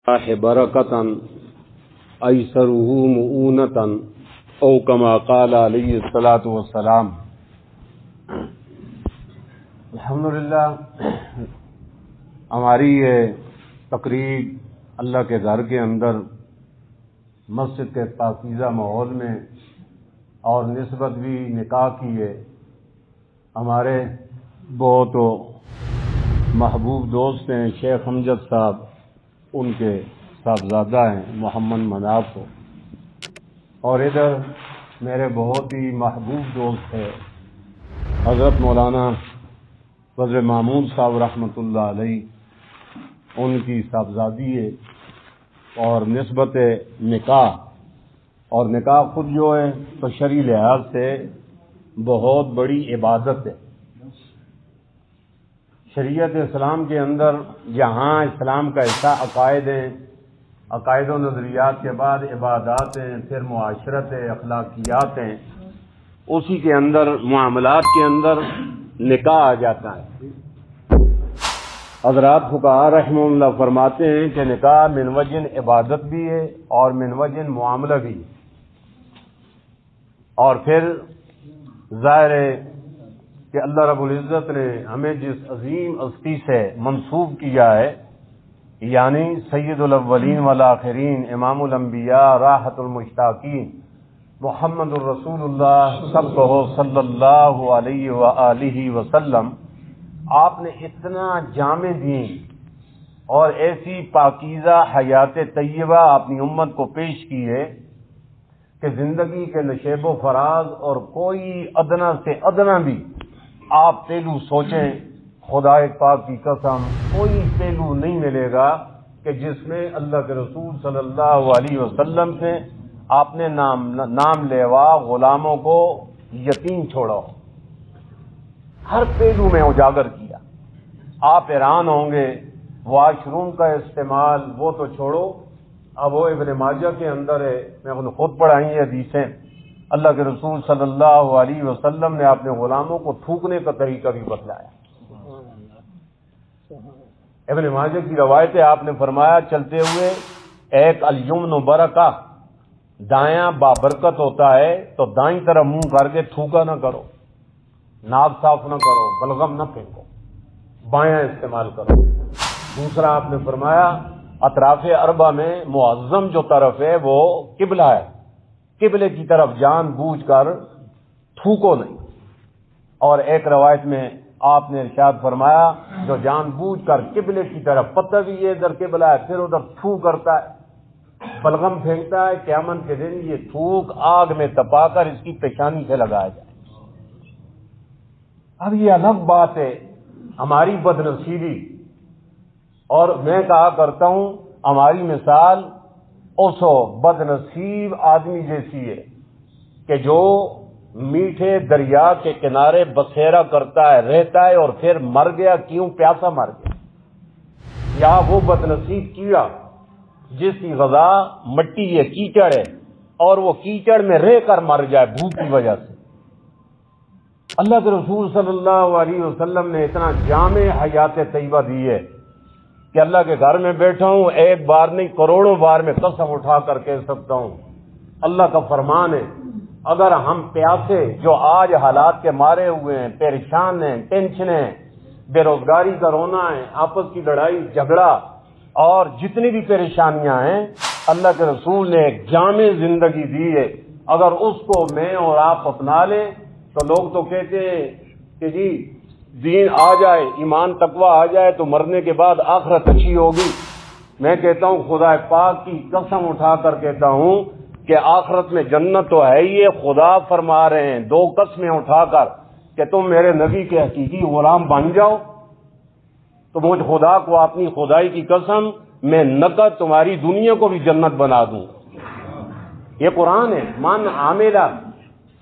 برکتن ایسرہ مؤونتن او کما قال علیہ الصلاۃ والسلام۔ الحمدللہ ہماری یہ تقریب اللہ کے گھر کے اندر مسجد کے پاکیزہ ماحول میں اور نسبت بھی نکاح کی ہے۔ ہمارے بہت محبوب دوست ہیں شیخ امجد صاحب، ان کے صاحبزادہ ہیں محمد مناف کو، اور ادھر میرے بہت ہی محبوب دوست ہے حضرت مولانا فضل محمود صاحب رحمۃ اللہ علیہ، ان کی صاحبزادی ہے اور نسبت نکاح، اور نکاح خود جو ہے تو شرعی لحاظ سے بہت بڑی عبادت ہے۔ شریعت اسلام کے اندر جہاں اسلام کا حصہ عقائد ہیں، عقائد و نظریات کے بعد عبادات ہیں، پھر معاشرت ہے، اخلاقیات ہیں، اسی کے اندر معاملات کے اندر نکاح آ جاتا ہے۔ حضرات فقہاء رحمہ اللہ فرماتے ہیں کہ نکاح من وجہ عبادت بھی ہے اور من وجہ معاملہ بھی ہے، اور پھر ظاہر ہے کہ اللہ رب العزت نے ہمیں جس عظیم ہستی سے منسوب کیا ہے، یعنی سید الاولین والآخرین، امام الانبیاء، راحت المشتاقین، محمد الرسول اللہ سب کہو صلی اللہ علیہ وآلہ وسلم، آپ نے اتنا جامع دین اور ایسی پاکیزہ حیات طیبہ اپنی امت کو پیش کی ہے کہ زندگی کے نشیب و فراز اور کوئی ادنا سے ادنا بھی آپ پہلو سوچیں، خدا پاک کی قسم کوئی پہلو نہیں ملے گا کہ جس میں اللہ کے رسول صلی اللہ علیہ وسلم سے آپ نے نام لیوا غلاموں کو یتیم چھوڑا ہو، ہر پہلو میں اجاگر کیا۔ آپ حیران ہوں گے، واش روم کا استعمال وہ تو چھوڑو، اب وہ ابن ماجہ کے اندر ہے، میں خود پڑھائی ہیں حدیثیں، اللہ کے رسول صلی اللہ علیہ وسلم نے اپنے غلاموں کو تھوکنے کا طریقہ بھی بتلایا۔ ابن ماجہ کی روایت ہے، آپ نے فرمایا چلتے ہوئے ایک الیمن برکہ، دایاں بابرکت ہوتا ہے تو دائیں طرف منہ کر کے تھوکا نہ کرو، ناک صاف نہ کرو، بلغم نہ پھینکو، بایاں استعمال کرو۔ دوسرا آپ نے فرمایا اطراف اربع میں معظم جو طرف ہے وہ قبلہ ہے، قبلے کی طرف جان بوجھ کر تھوکو نہیں۔ اور ایک روایت میں آپ نے ارشاد فرمایا جو جان بوجھ کر قبلے کی طرف، پتہ بھی یہ ادھر قبلہ ہے پھر ادھر تھو کرتا ہے، بلغم پھینکتا ہے، قیامت کے دن یہ تھوک آگ میں تپا کر اس کی پیشانی سے لگایا جائے۔ اب یہ الگ بات ہے ہماری بدنصیبی، اور میں کہا کرتا ہوں ہماری مثال اس بد نصیب آدمی جیسی ہے کہ جو میٹھے دریا کے کنارے بسیرا کرتا ہے، رہتا ہے، اور پھر مر گیا، کیوں؟ پیاسا مر گیا۔ یا وہ بد نصیب کیڑا جس کی غذا مٹی ہے، کیچڑ ہے، اور وہ کیچڑ میں رہ کر مر جائے بھوک کی وجہ سے۔ اللہ کے رسول صلی اللہ علیہ وسلم نے اتنا جامع حیات طیبہ دی ہے کہ اللہ کے گھر میں بیٹھا ہوں، ایک بار نہیں کروڑوں بار میں قسم اٹھا کر کہہ سکتا ہوں، اللہ کا فرمان ہے اگر ہم پیاسے جو آج حالات کے مارے ہوئے ہیں، پریشان ہیں، ٹینشن ہیں، بے روزگاری کا رونا ہے، آپس کی لڑائی جھگڑا اور جتنی بھی پریشانیاں ہیں، اللہ کے رسول نے ایک جامع زندگی دی ہے، اگر اس کو میں اور آپ اپنا لیں تو لوگ تو کہتے ہیں کہ جی دین آ جائے، ایمان تقوی آ جائے تو مرنے کے بعد آخرت اچھی ہوگی۔ میں کہتا ہوں خدا پاک کی قسم اٹھا کر کہتا ہوں کہ آخرت میں جنت تو ہے ہی ہے، خدا فرما رہے ہیں دو قسمیں اٹھا کر کہ تم میرے نبی کے حقیقی غلام بن جاؤ تو مجھ خدا کو اپنی خدائی کی قسم میں نقد تمہاری دنیا کو بھی جنت بنا دوں۔ یہ قرآن ہے، من عامل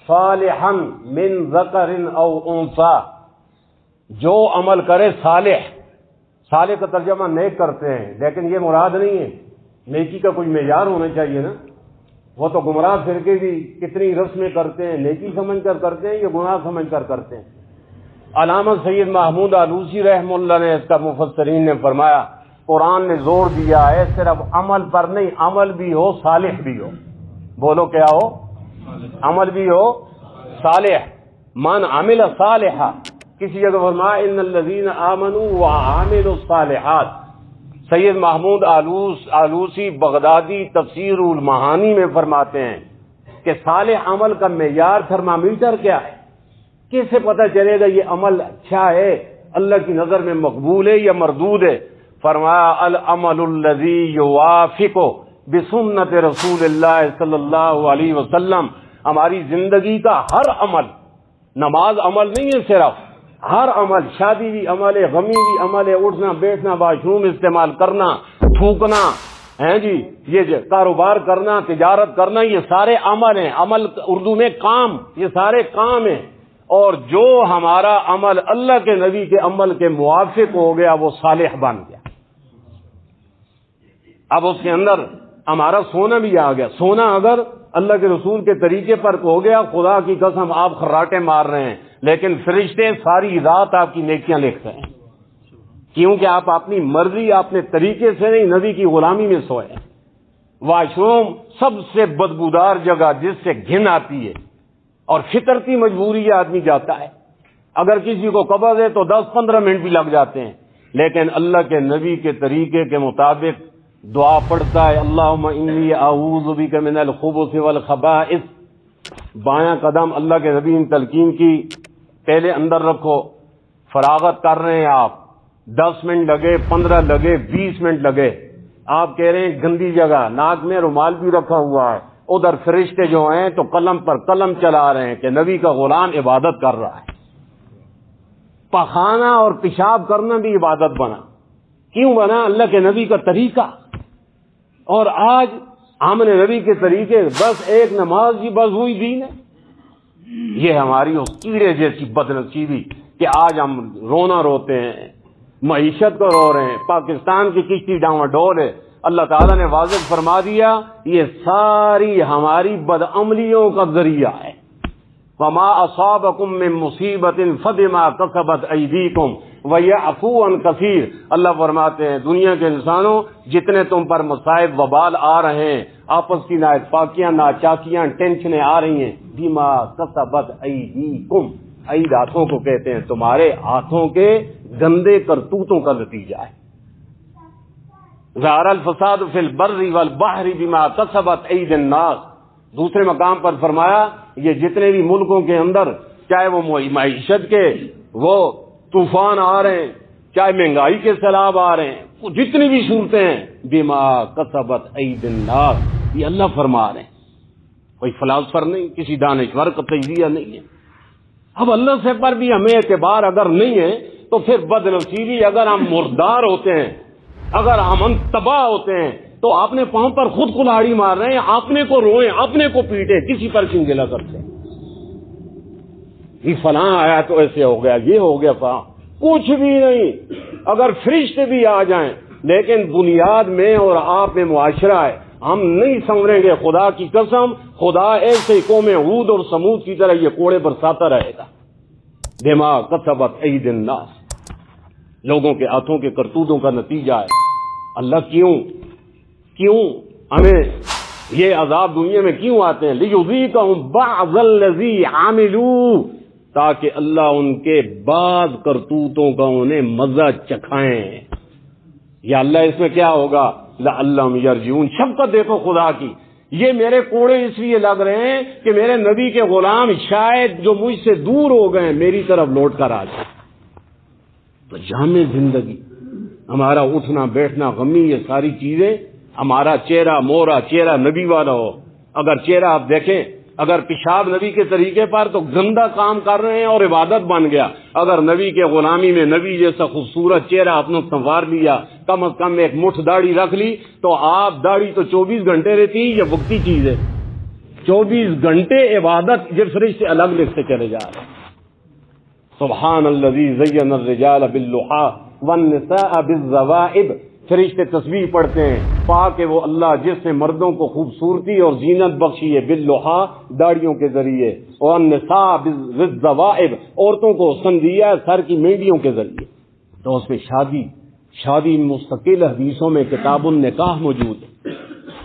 صالحا من ذکر او انثی، جو عمل کرے صالح، صالح کا ترجمہ نیک کرتے ہیں، لیکن یہ مراد نہیں ہے، نیکی کا کوئی معیار ہونا چاہیے نا۔ وہ تو گمراہ فرقے بھی کتنی رسمیں کرتے ہیں، نیکی سمجھ کر کرتے ہیں یا گناہ سمجھ کر کرتے ہیں۔ علامہ سید محمود آلوسی رحمہ اللہ نے اس کا مفسرین نے فرمایا قرآن نے زور دیا ہے صرف عمل پر نہیں، عمل بھی ہو صالح بھی ہو. بولو کیا ہو؟ عمل بھی ہو صالح. من عمل صالحا، کسی جگہ فرمایا ان الذین آمنوا وعملوا الصالحات. سید محمود آلوسی بغدادی تفسیر المعانی میں فرماتے ہیں کہ صالح عمل کا معیار تھرمامیٹر کیا ہے؟ کس سے پتہ چلے گا یہ عمل اچھا ہے، اللہ کی نظر میں مقبول ہے یا مردود ہے؟ فرمایا العمل الذی یوافق بسنت رسول اللہ صلی اللہ علیہ وسلم. ہماری زندگی کا ہر عمل، نماز عمل نہیں ہے صرف، ہر عمل، شادی بھی عمل ہے، غمی بھی عمل ہے، اٹھنا بیٹھنا، واش روم استعمال کرنا، تھوکنا ہے جی، یہ کاروبار کرنا، تجارت کرنا، یہ سارے عمل ہیں. عمل اردو میں کام، یہ سارے کام ہیں. اور جو ہمارا عمل اللہ کے نبی کے عمل کے موافق ہو گیا وہ صالح بن گیا. اب اس کے اندر ہمارا سونا بھی آ گیا. سونا اگر اللہ کے رسول کے طریقے پر ہو گیا، خدا کی قسم آپ خراٹے مار رہے ہیں، لیکن فرشتے ساری رات آپ کی نیکیاں لکھتے ہیں، کیونکہ آپ اپنی مرضی، اپنے طریقے سے نہیں، نبی کی غلامی میں سوئے. واش روم سب سے بدبودار جگہ جس سے گھن آتی ہے، اور فطرتی مجبوری ہے آدمی جاتا ہے. اگر کسی کو قبض ہے تو 10-15 منٹ بھی لگ جاتے ہیں، لیکن اللہ کے نبی کے طریقے کے مطابق دعا پڑھتا ہے اللہم انی اعوذ بک من الخبث والخبائث. بایاں قدم اللہ کے نبی نے تلقین کی، پہلے اندر رکھو. فراغت کر رہے ہیں آپ، 10 منٹ لگے، 15 لگے، 20 منٹ لگے، آپ کہہ رہے ہیں گندی جگہ، ناک میں رومال بھی رکھا ہوا ہے، ادھر فرشتے جو ہیں تو قلم پر قلم چلا رہے ہیں کہ نبی کا غلام عبادت کر رہا ہے. پخانا اور پیشاب کرنا بھی عبادت بنا. کیوں بنا؟ اللہ کے نبی کا طریقہ. اور آج ہم نے نبی کے طریقے، بس ایک نماز ہی بس ہوئی دین ہے. یہ ہماری اس کیڑے جیسی بدنصیبی کہ آج ہم رونا روتے ہیں، معیشت کو رو رہے ہیں، پاکستان کی کشتی ڈاواڈول ہے. اللہ تعالیٰ نے واضح فرما دیا یہ ساری ہماری بدعملیوں کا ذریعہ ہے. وما اصابکم من مصیبت فبما کسبت ایدیکم ویعفو عن کثیر. اللہ فرماتے ہیں دنیا کے انسانوں جتنے تم پر مصائب وبال آ رہے ہیں، آپس کی نااتفاقیاں، ناچاکیاں، ٹینشنیں آ رہی ہیں، بما کسبت ایدیکم، عید ہاتھوں کو کہتے ہیں، تمہارے ہاتھوں کے گندے کرتوتوں کا نتیجہ ہے. ظہر الفساد فی البر والبحر بما کسبت اید الناس. دوسرے مقام پر فرمایا یہ جتنے بھی ملکوں کے اندر چاہے وہ معیشت کے وہ طوفان آ رہے ہیں، چاہے مہنگائی کے سیلاب آ رہے ہیں، جتنی بھی صورتیں ہیں بما کسبت اید الناس، یہ اللہ فرما رہے ہیں. کوئی فلاسفر نہیں، کسی دانشور کا تجزیہ نہیں ہے. اب اللہ سے پر بھی ہمیں اعتبار اگر نہیں ہے تو پھر بدنصیبی. اگر ہم مردار ہوتے ہیں، اگر ہم تباہ ہوتے ہیں تو اپنے پاؤں پر خود کلاڑی مار رہے ہیں، اپنے کو روئیں، اپنے کو پیٹیں، کسی پر کیوں گلا کرتے ہیں؟ یہ فلاں آیا تو ایسے ہو گیا، یہ ہو گیا فلاں. کچھ بھی نہیں. اگر فرشتے بھی آ جائیں لیکن بنیاد میں اور آپ میں معاشرہ ہے، ہم نہیں سنوریں گے. خدا کی قسم خدا ایسے قوم ہود اور سمود کی طرح یہ کوڑے برساتا رہے گا. دماغ کسبت عید الناس، لوگوں کے ہاتھوں کے کرتوتوں کا نتیجہ ہے. اللہ کیوں ہمیں یہ عذاب دنیا میں کیوں آتے ہیں؟ لیذیقہم بعض الذی عملوا، تاکہ اللہ ان کے بعض کرتوتوں کا انہیں مزہ چکھائیں. یا اللہ اس میں کیا ہوگا؟ لعلہم یرجعون. شفقت دیکھو خدا کی. یہ میرے کوڑے اس لیے لگ رہے ہیں کہ میرے نبی کے غلام شاید جو مجھ سے دور ہو گئے میری طرف لوٹ کر آ جائیں. تو جامع زندگی، ہمارا اٹھنا بیٹھنا، غمی، یہ ساری چیزیں، ہمارا چہرہ مورا چہرہ نبی والا ہو. اگر چہرہ آپ دیکھیں، اگر پیشاب نبی کے طریقے پر تو گندا کام کر رہے ہیں اور عبادت بن گیا. اگر نبی کے غلامی میں نبی جیسا خوبصورت چہرہ اپنا سنوار لیا، کم از کم ایک مٹھ داڑھی رکھ لی، تو آپ داڑھی تو 24 گھنٹے رہتی، یہ وقتی چیز ہے. 24 گھنٹے عبادت یہ فرشتے الگ لکھتے چلے جا رہے ہیں. سبحان الذی زین الرجال باللحا والنساء بالزوائب. فرشتے تسبیح پڑھتے ہیں، پاک ہے وہ اللہ جس نے مردوں کو خوبصورتی اور زینت بخشی ہے، باللحا داڑیوں کے ذریعے، اور النساء بالزوائب عورتوں کو حسن دیا ہے سر کی مینڈیوں کے ذریعے. تو اس میں شادی شادی مستقل حدیثوں میں کتاب النکاح موجود ہے.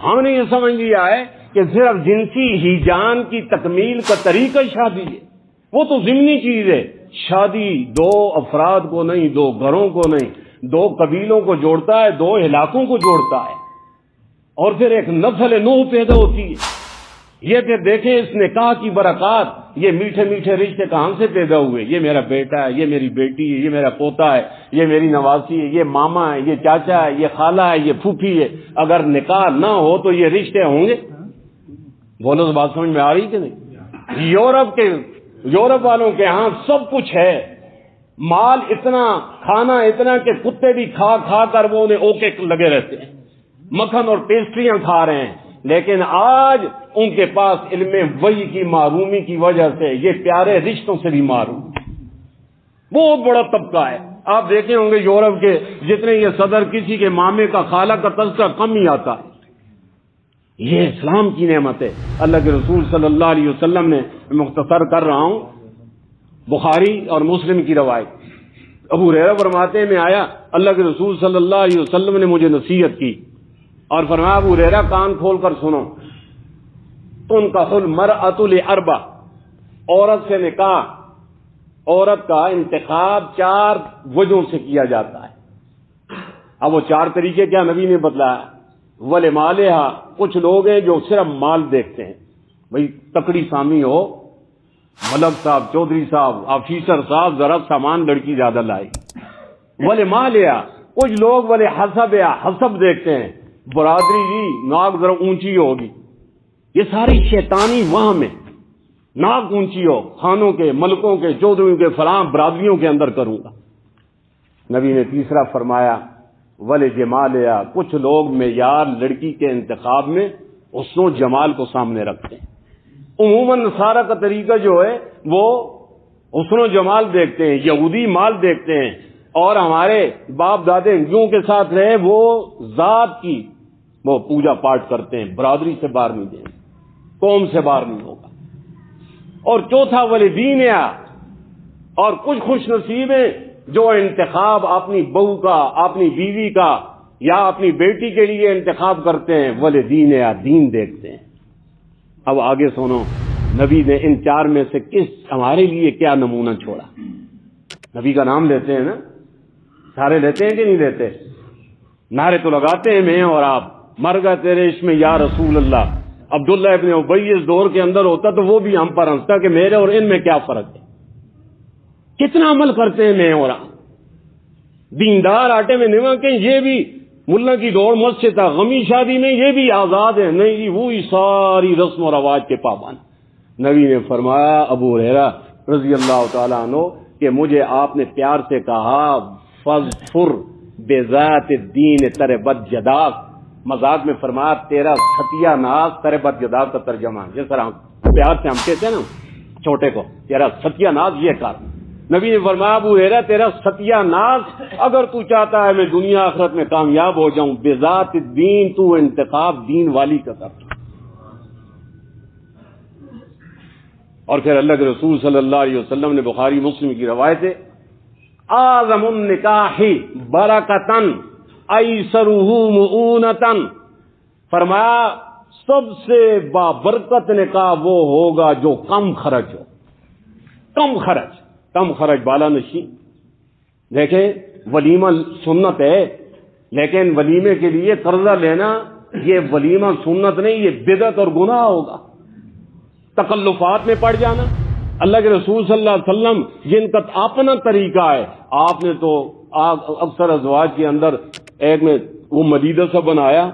ہم نے یہ سمجھ لیا ہے کہ صرف جنسی ہیجان کی تکمیل کا طریقہ شادی ہے. وہ تو ضمنی چیز ہے. شادی دو افراد کو نہیں، دو گھروں کو نہیں، دو قبیلوں کو جوڑتا ہے، دو علاقوں کو جوڑتا ہے، اور پھر ایک نسل نوح پیدا ہوتی ہے. یہ پھر دیکھیں اس نکاح کی برکات، یہ میٹھے میٹھے رشتے کہاں سے پیدا ہوئے. یہ میرا بیٹا ہے، یہ میری بیٹی ہے، یہ میرا پوتا ہے، یہ میری نواسی ہے، یہ ماما ہے، یہ چاچا ہے، یہ خالہ ہے، یہ پھوپھی ہے. اگر نکاح نہ ہو تو یہ رشتے ہوں گے؟ بولو تو بات سمجھ میں آ رہی کہ نہیں؟ یورپ والوں کے ہاں سب کچھ ہے، مال اتنا، کھانا اتنا کہ کتے بھی کھا کھا کر وہ انہیں اوکے لگے رہتے ہیں، مکھن اور پیسٹریاں کھا رہے ہیں. لیکن آج ان کے پاس علم وحی کی معرومی کی وجہ سے یہ پیارے رشتوں سے بھی معروم. بہت بڑا طبقہ ہے. آپ دیکھے ہوں گے یورپ کے جتنے یہ صدر، کسی کے مامے کا خالہ کا تذکرہ کم ہی آتا ہے. یہ اسلام کی نعمت ہے. اللہ کے رسول صلی اللہ علیہ وسلم نے، مختصر کر رہا ہوں، بخاری اور مسلم کی روایت، ابو ہریرہ فرماتے ہیں میں آیا، اللہ کے رسول صلی اللہ علیہ وسلم نے مجھے نصیحت کی اور فرمایا ابو ہریرہ کان کھول کر سنو، تنکح المرأۃ لاربع، عورت سے نکاح، عورت کا انتخاب 4 وجہوں سے کیا جاتا ہے. اب وہ 4 طریقے کیا نبی نے بتلایا. ولمالہا، کچھ لوگ ہیں جو صرف مال دیکھتے ہیں، بھئی تکڑی سامی ہو، ملک صاحب، چودھری صاحب، آفیسر صاحب، ذرا سامان لڑکی زیادہ لائے. ولمالہا، کچھ لوگ ولحسبہا، حسب دیکھتے ہیں، برادری جی ناک ذرا اونچی ہوگی. یہ ساری شیطانی وہم ہے. ناک اونچی ہو، خانوں کے، ملکوں کے، چودھریوں کے، فلاں برادریوں کے اندر کروں گا. نبی نے تیسرا فرمایا ولجمالہا، کچھ لوگ معیار لڑکی کے انتخاب میں حسن و جمال کو سامنے رکھتے ہیں. عموماً نصارہ کا طریقہ جو ہے وہ حسن و جمال دیکھتے ہیں، یہودی مال دیکھتے ہیں، اور ہمارے باپ دادے ہندوؤں کے ساتھ رہے وہ ذات کی وہ پوجا پاٹ کرتے ہیں، برادری سے باہر نہیں دیں، قوم سے باہر نہیں ہوگا. اور چوتھا ولدینہا، اور کچھ خوش نصیب ہیں جو انتخاب اپنی بہو کا، اپنی بیوی کا یا اپنی بیٹی کے لیے انتخاب کرتے ہیں، ولدینہا، دین دیکھتے ہیں. اب آگے سنو، نبی نے ان 4 میں سے ہمارے لیے کیا نمونہ چھوڑا. نبی کا نام لیتے ہیں نا، سارے لیتے ہیں کہ نہیں لیتے؟ نعرے تو لگاتے ہیں میں اور آپ، مر گئے تیرے عشق میں یا رسول اللہ. عبداللہ ابن ابی اس دور کے اندر ہوتا تو وہ بھی ہم پر ہنستا کہ میرے اور ان میں کیا فرق ہے. کتنا عمل کرتے ہیں میں اور آپ. دیندار آٹے میں نمک کے، یہ بھی ملا کی دوڑ مت سے تھا، غمی شادی میں یہ بھی آزاد ہے، نہیں جی وہی ساری رسم و رواج کے پابند. نبی نے فرمایا ابو ہریرہ رضی اللہ تعالیٰ عنہ کہ مجھے آپ نے پیار سے کہا فاظفر بذات الدین تربت یداک. مذاق میں فرمایا تیرا ستیہ ناز، تربت یداک کا ترجمہ جس طرح پیار سے ہم کہتے ہیں نا چھوٹے کو، تیرا ستیہ ناز یہ کر. نبی نے فرمایا ابو ہریرہ تیرا ستیہ ناز، اگر تو چاہتا ہے میں دنیا آخرت میں کامیاب ہو جاؤں، بذات الدین، تو انتخاب دین والی کا کر. اور پھر اللہ کے رسول صلی اللہ علیہ وسلم نے بخاری مسلم کی روایت ہے اعظم النکاح برکتن ایسرہ مؤونتن، فرمایا سب سے بابرکت نکاح وہ ہوگا جو کم خرچ ہو. کم خرچ بالا نشین. دیکھیں ولیمہ سنت ہے، لیکن ولیمے کے لیے قرضہ لینا یہ ولیمہ سنت نہیں، یہ بدعت اور گناہ ہوگا. تکلفات میں پڑ جانا. اللہ کے رسول صلی اللہ علیہ وسلم جن کا اپنا طریقہ ہے، آپ نے تو اکثر ازواج کے اندر ایک میں وہ مدیدہ سا بنایا،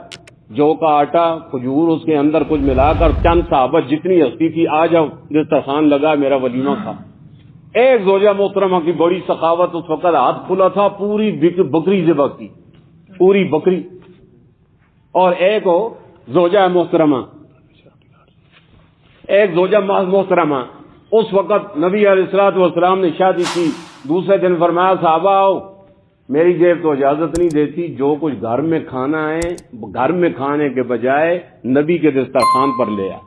جو کا آٹا، کھجور، اس کے اندر کچھ ملا کر چند صحابہ جتنی ہستی تھی آ جاؤ دسترخوان لگا میرا ولیمہ تھا. ایک زوجہ محترمہ کی بڑی سخاوت، اس وقت ہاتھ کھلا تھا، پوری بکری ذبح کی، پوری بکری. اور ایک ہو زوجہ محترمہ، اس وقت نبی علیہ الصلوۃ والسلام نے شادی کی. دوسرے دن فرمایا صحابہ آؤ، میری جیب تو اجازت نہیں دیتی، جو کچھ گھر میں کھانا ہے گھر میں کھانے کے بجائے نبی کے دسترخوان پر لے آ.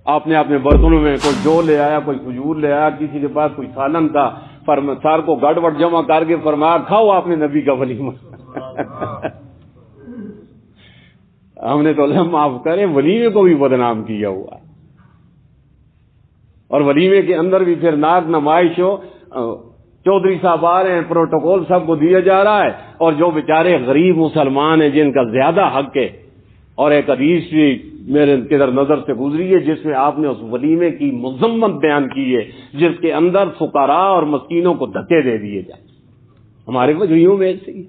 آپ نے اپنے برتنوں میں کوئی جو لے آیا، کوئی کھجور لے آیا، کسی کے پاس کوئی سالن تھا، سار کو گڑبڑ جمع کر کے فرمایا کھاؤ آپ نے نبی کا ولیمہ. ہم نے تو اللہ معاف کرے ولیمے کو بھی بدنام کیا ہوا, اور ولیمے کے اندر بھی پھر ناک نمائش ہو. چودھری صاحب آ رہے ہیں, پروٹوکول سب کو دیا جا رہا ہے, اور جو بیچارے غریب مسلمان ہیں جن کا زیادہ حق ہے. اور ایک حدیث بھی میرے کدھر نظر سے گزری ہے جس میں آپ نے اس ولیمے کی مذمت بیان کی ہے جس کے اندر فقراء اور مسکینوں کو دھکے دے دیے جائیں. ہمارے وجوہیوں میں ایسے ہی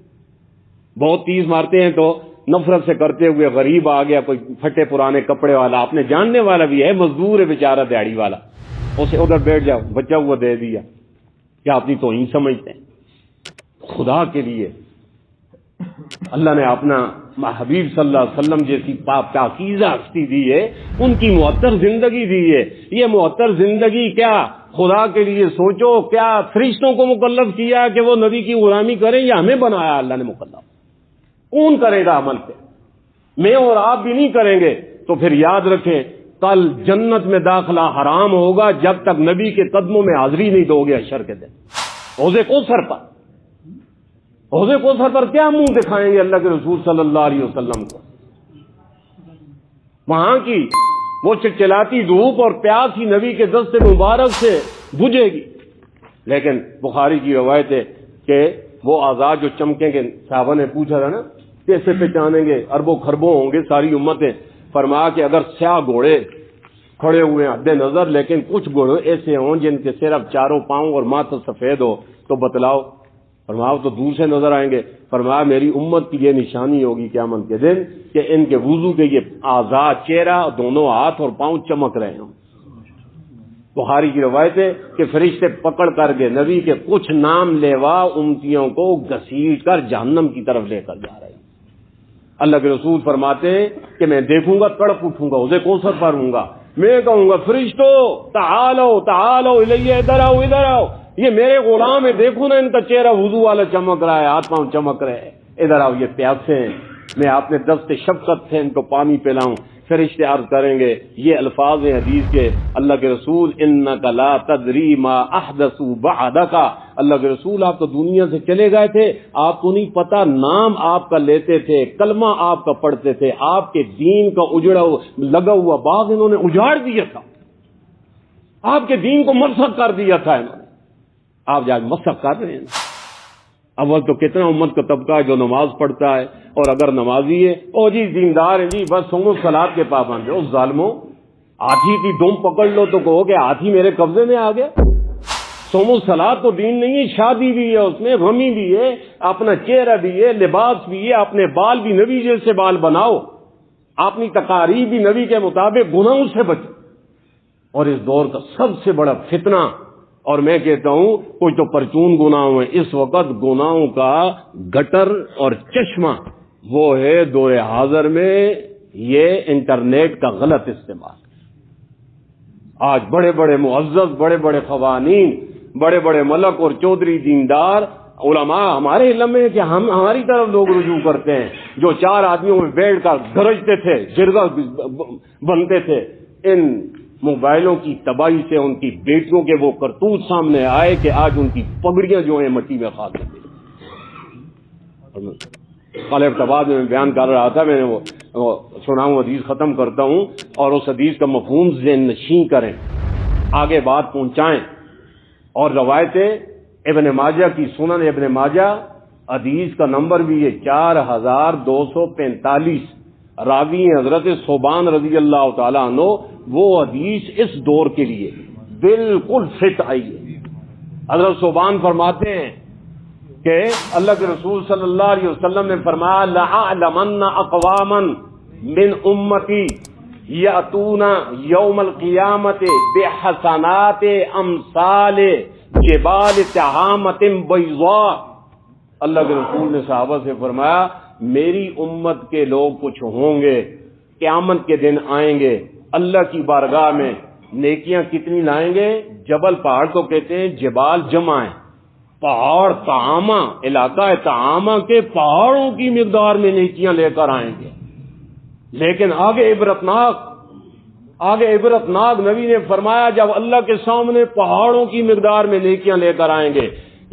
بہت تیز مارتے ہیں تو نفرت سے کرتے ہوئے غریب آ گیا, کوئی پھٹے پرانے کپڑے والا, آپ نے جاننے والا بھی ہے, مزدور ہے بیچارہ دیہڑی والا, اسے ادھر بیٹھ جاؤ, بچہ ہوا دے دیا. کیا اپنی توہین سمجھتے ہیں؟ خدا کے لیے اللہ نے اپنا حبیب صلی اللہ علیہ وسلم جیسی پاکیزہ ہستی دی ہے, ان کی معطر زندگی دی ہے. یہ معطر زندگی کیا خدا کے لیے سوچو, کیا فرشتوں کو مکلف کیا کہ وہ نبی کی غلامی کریں, یا ہمیں بنایا اللہ نے مکلف؟ کون کرے گا عمل پہ؟ میں اور آپ بھی نہیں کریں گے. تو پھر یاد رکھیں کل جنت میں داخلہ حرام ہوگا جب تک نبی کے قدموں میں حاضری نہیں دو گے. حشر کے دن حوض کوثر پر کیا منہ دکھائیں گے اللہ کے رسول صلی اللہ علیہ وسلم کو؟ وہاں کی وہ چلچلاتی دھوپ اور پیاس ہی نبی کے دست مبارک سے بجھے گی. لیکن بخاری کی روایت ہے کہ وہ آزاد جو چمکیں گے, صحابہ نے پوچھا تھا نا کیسے پہچانیں گے, اربوں خربوں ہوں گے ساری امتیں. فرمایا کہ اگر سیاہ گھوڑے کھڑے ہوئے حد نظر, لیکن کچھ گھوڑے ایسے ہوں جن کے صرف چاروں پاؤں اور ماتھا سفید ہو, تو بتلاؤ. فرمایا تو دور سے نظر آئیں گے. فرمایا میری امت کی یہ نشانی ہوگی قیامت کے دن کہ ان کے وضو کے یہ آزاد چہرہ, دونوں ہاتھ اور پاؤں چمک رہے ہوں. بخاری کی روایت ہے کہ فرشتے پکڑ کر کے نبی کے کچھ نام لیوا امتیوں کو گھسیٹ کر جہنم کی طرف لے کر جا رہے ہیں. اللہ کے رسول فرماتے ہیں کہ میں دیکھوں گا, تڑپ اٹھوں گا, حوض کوثر پر ہوں گا, میں کہوں گا فرشتو تعالو تعالو الیہ, ادھر آؤ ادھر آؤ, یہ میرے غلام ہے, دیکھو نا ان کا چہرہ وضو والا چمک رہا ہے, ہاتھ پاؤں چمک رہے ہیں, ادھر آؤ, یہ پیاسے ہیں, میں اپنے دست شفقت سے ان کو پانی پلاؤں. فرشتے عرض کریں گے, یہ الفاظ ہیں حدیث کے, اللہ کے رسول انک لا تدری ما احدثوا بعدک, اللہ کے رسول آپ تو دنیا سے چلے گئے تھے, آپ کو نہیں پتا نام آپ کا لیتے تھے, کلمہ آپ کا پڑھتے تھے, آپ کے دین کا اجڑا لگا ہوا باغ انہوں نے اجاڑ دیا تھا, آپ کے دین کو مسخ کر دیا تھا انہوں نے, آپ جا مسخ کر رہے ہیں. اول تو کتنا امت کا طبقہ ہے جو نماز پڑھتا ہے, اور اگر نمازی ہے او جی دیندار ہے جی, بس سنگو صلاۃ کے پابند ہے. اس ظالموں, ہاتھی کی دم پکڑ لو تو کہو کہ ہاتھی میرے قبضے میں آ گیا. سومو صلاۃ تو دین نہیں ہے, شادی بھی ہے, اس میں غمی بھی ہے, اپنا چہرہ بھی ہے, لباس بھی ہے, اپنے بال بھی نبی جیسے بال بناؤ, اپنی تقاریب بھی نبی کے مطابق, گناہوں سے بچو. اور اس دور کا سب سے بڑا فتنہ, اور میں کہتا ہوں کچھ تو پرچون گناہ ہیں اس وقت, گناہوں کا گٹر اور چشمہ وہ ہے دور حاضر میں یہ انٹرنیٹ کا غلط استعمال. آج بڑے بڑے معزز, بڑے بڑے قوانین, بڑے بڑے ملک اور چودھری دیندار علماء ہمارے علم میں کہ ہماری طرف لوگ رجوع کرتے ہیں, جو 4 آدمیوں میں بیٹھ کر گرجتے تھے, جرگا بنتے تھے. ان موبائلوں کی تباہی سے ان کی بیٹیوں کے وہ کرتوت سامنے آئے کہ آج ان کی پگڑیاں جو ہیں مٹی میں خاک کر دی. کل ارتباط میں بیان کر رہا تھا, میں نے وہ سناؤں حدیث ختم کرتا ہوں, اور اس حدیث کا مفہوم ذہن نشین کریں, آگے بات پہنچائیں. اور روایت ابن ماجہ کی, سنن ابن ماجہ, حدیث کا نمبر بھی ہے 4245, راوی حضرت صوبان رضی اللہ تعالیٰ عنہ. وہ حدیث اس دور کے لیے بالکل فٹ آئی ہے. حضرت صوبان فرماتے ہیں کہ اللہ کے رسول صلی اللہ علیہ وسلم نے فرمایا لَأَعْلَمَنَّ اقواما من امتی یاتون یوم القیامت بحسنات امثال جبال تہامۃ بیضاء. اللہ کے رسول نے صحابہ سے فرمایا میری امت کے لوگ کچھ ہوں گے, قیامت کے دن آئیں گے, اللہ کی بارگاہ میں نیکیاں کتنی لائیں گے؟ جبل, پہاڑ کو کہتے ہیں جبال جمع ہے, پہاڑ تہامہ, علاقہ تہامہ کے پہاڑوں کی مقدار میں نیکیاں لے کر آئیں گے. لیکن آگے عبرتناک آگے عبرتناک نبی نے فرمایا جب اللہ کے سامنے پہاڑوں کی مقدار میں نیکیاں لے کر آئیں گے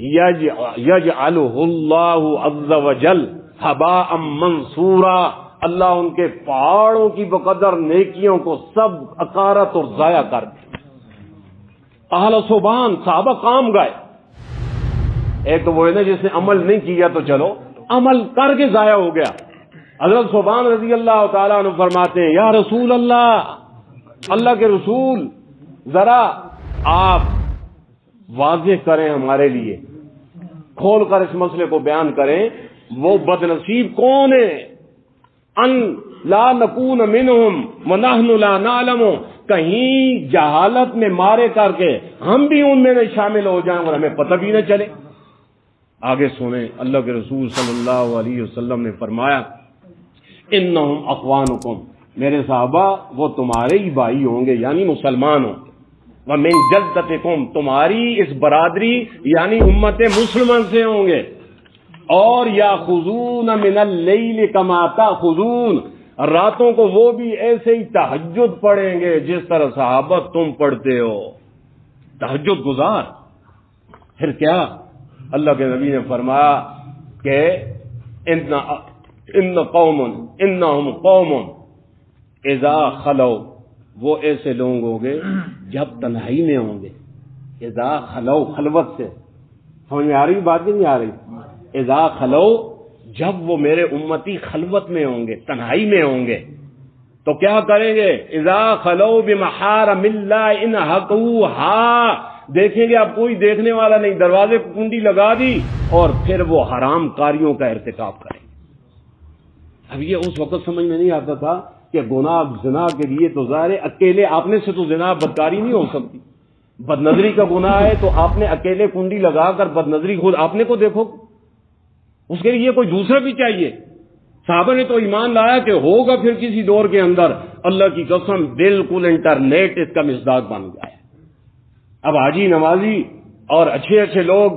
یجعلہ اللہ عز وجل حباء منصورا، اللہ ان کے پہاڑوں کی بقدر نیکیوں کو سب اکارت اور ضائع کر دے۔ اہل صوبان صحابہ کام گئے، ایک تو وہ ہے نا جس نے عمل نہیں کیا تو چلو عمل کر کے ضائع ہو گیا۔ حضرت صوبان رضی اللہ تعالیٰ عنہ فرماتے ہیں یا رسول اللہ، اللہ کے رسول ذرا آپ واضح کریں ہمارے لیے، کھول کر اس مسئلے کو بیان کریں، وہ بد نصیب کون ہے؟ ان لا نکون منہم ونحن لا نعلم، کہیں جہالت میں مارے کر کے ہم بھی ان میں شامل ہو جائیں اور ہمیں پتہ بھی نہ چلے۔ آگے سنیں، اللہ کے رسول صلی اللہ علیہ وسلم نے فرمایا انہم اخوانکم، میرے صحابہ وہ تمہارے ہی بھائی ہوں گے یعنی مسلمان ہوں، ومن جلدتکم، تمہاری اس برادری یعنی امت مسلمان سے ہوں گے، اور یاخذون من اللیل کما تاخذون، راتوں کو وہ بھی ایسے ہی تہجد پڑھیں گے جس طرح صحابہ تم پڑھتے ہو، تہجد گزار۔ پھر کیا؟ اللہ کے نبی نے فرمایا کہ انہم قوم اذا خلو، وہ ایسے لوگ ہوں گے جب تنہائی میں ہوں گے، اذا خلو، خلوت سے، سمجھ میں آ رہی بات نہیں آ رہی؟ اذا خلو، جب وہ میرے امتی خلوت میں ہوں گے، تنہائی میں ہوں گے، تو کیا کریں گے؟ اذا خلو بمحارم اللہ انہقوہا، دیکھیں گے اب کوئی دیکھنے والا نہیں، دروازے کو کنڈی لگا دی اور پھر وہ حرام کاریوں کا ارتکاب کریں گے۔ اب یہ اس وقت سمجھ میں نہیں آتا تھا کہ گناہ زنا کے لیے تو ظاہر ہے اکیلے اپنے سے تو زنا بدکاری نہیں ہو سکتی، بد نظری کا گناہ ہے تو آپ نے اکیلے کنڈی لگا کر بد نظری خود اپنے کو دیکھو، اس کے لیے کوئی دوسرا بھی چاہیے۔ صحابہ نے تو ایمان لایا کہ ہوگا پھر کسی دور کے اندر، اللہ کی قسم بالکل انٹرنیٹ اس کا مصداق بن گیا ہے۔ اب حاجی نمازی اور اچھے اچھے لوگ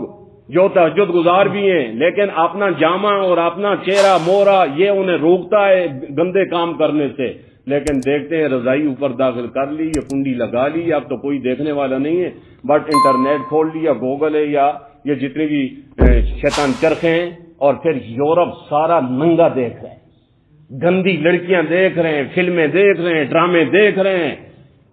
جو تہجد گزار بھی ہیں لیکن اپنا جامع اور اپنا چہرہ مورا یہ انہیں روکتا ہے گندے کام کرنے سے، لیکن دیکھتے ہیں رضائی اوپر داخل کر لی، یہ کنڈی لگا لی، اب تو کوئی دیکھنے والا نہیں ہے، بٹ انٹرنیٹ کھول لیا، گوگل ہے یا یہ جتنے بھی شیطان چرخے ہیں، اور پھر یورپ سارا ننگا دیکھ رہے ہیں، گندی لڑکیاں دیکھ رہے ہیں، فلمیں دیکھ رہے ہیں، ڈرامے دیکھ رہے ہیں،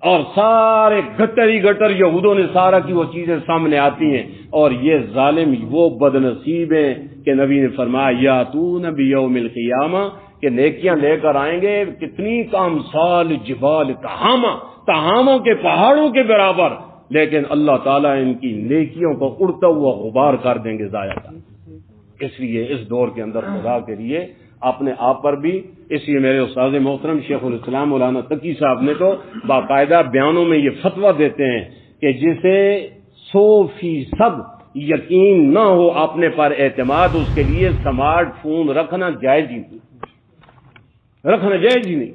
اور سارے گٹر ہی گٹر یہودوں نے سارا کی وہ چیزیں سامنے آتی ہیں، اور یہ ظالم وہ بد نصیب ہیں کہ نبی نے فرمایا یاتون بیوم القیامہ، کہ نیکیاں لے کر آئیں گے کتنی کام سال جبال تہاموں کے پہاڑوں کے برابر، لیکن اللہ تعالیٰ ان کی نیکیوں کو اڑتا ہوا غبار کر دیں گے، ضائع کر دیں گے۔ اس لیے اس دور کے اندر خدا کے لیے اپنے آپ پر بھی، اس لیے میرے استاد محترم شیخ الاسلام مولانا تقی صاحب نے تو باقاعدہ بیانوں میں یہ فتویٰ دیتے ہیں کہ جسے 100% یقین نہ ہو اپنے پر اعتماد، اس کے لیے سمارٹ فون رکھنا جائز ہی نہیں، رکھنا جائز ہی نہیں،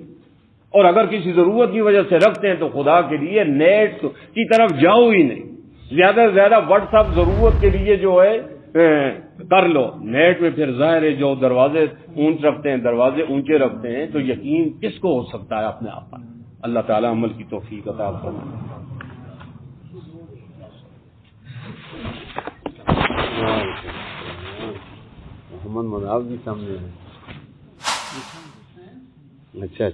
اور اگر کسی ضرورت کی وجہ سے رکھتے ہیں تو خدا کے لیے نیٹ کی طرف جاؤ ہی نہیں، زیادہ سے زیادہ واٹس ایپ ضرورت کے لیے جو ہے کر لو، نیٹ میں پھر ظاہر ہے جو دروازے اونچ رکھتے ہیں، دروازے اونچے رکھتے ہیں، تو یقین کس کو ہو سکتا ہے اپنے آپ پر؟ اللہ تعالیٰ عمل کی توفیق عطا فرمائے۔ محمد مناف بھی سامنے ہے، اچھا